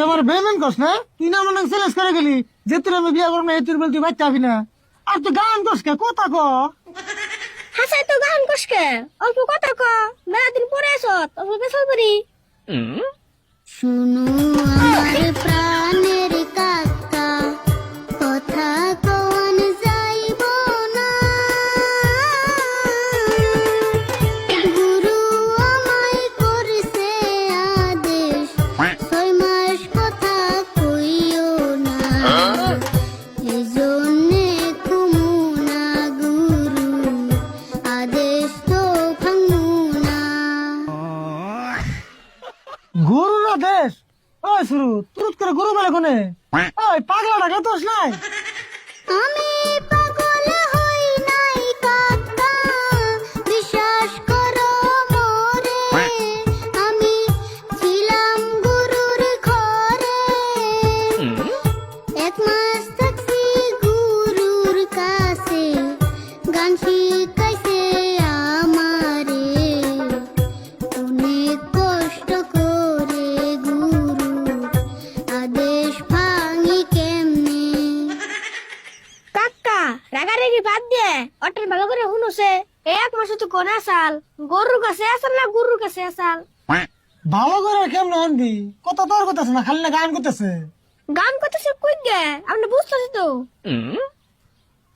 আমার বেমেন কস না, তুই না মনে চ্যালেঞ্জ করে গেলি যে তুই আমি বিয়া করবো না এই তুই বলতে বাচ্চা হবি না। আর তুই গান কস কে কথা ক। হাসাই তো গান কসকে অল্প কথা ক মেলা দিন পরে আসত অল্প পেছাল করি শুনো আমার প্রাণের কাকা কথা কোন যাইব না গুরু আমায় করছে আদেশ 6 মাস কথা কইও না এজন্যে কুমু না গুরু আদেশ তো ভাঙু না গরুর আদেশ? ওই শুরু তুরুত করে গরু বেলা কোনে? ওই পাগলা ডাকলে তোস নাই? আমি পাগল হই নাই কাকা বিশ্বাস করো মোরে আমি ছিলাম গুরুর ঘরে 1 মাস থাকছি গুরুর কাছে গান শিখাইছে আমারে অনেক কষ্ট করে গুরু আদেশ ভাঙি কেমনে কাকা রাগারেগি বাদ দিয়ে অটের ভালো করে শুনুছে এক মাসে তো কোন আসাল গরুর কাছে আসাল না গুরুর কাছে আসাল ভালো করে কেমন হনবি? কথা তোর করতেছে না, খালি না গান করতেছে। গান করতেছে কই গে আপনি বুঝতেছি তো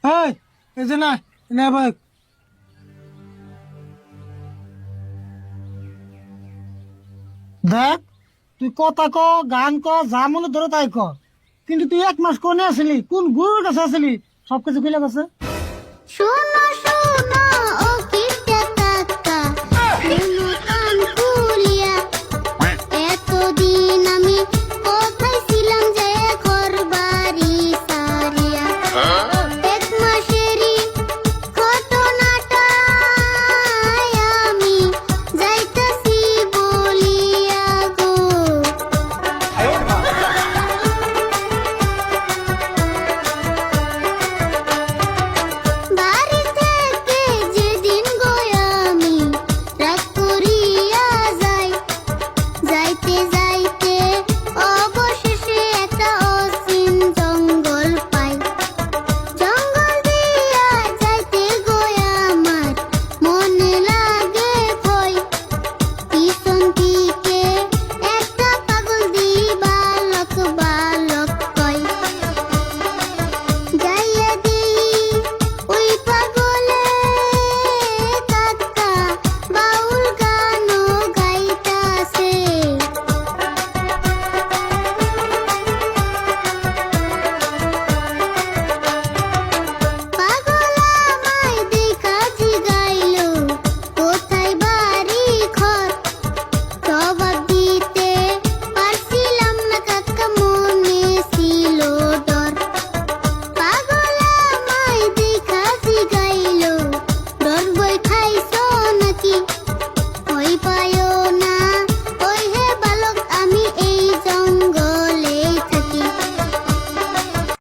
এই এই যে না এনে ভাই দেখ, তুই কথা ক গান ক যা মনে ধরে তাই ক, কিন্তু তুই 1 মাস কোনে আসলি, কোন গুরুর কাছে আসলি, সবকিছু খুলে গেছে। শোন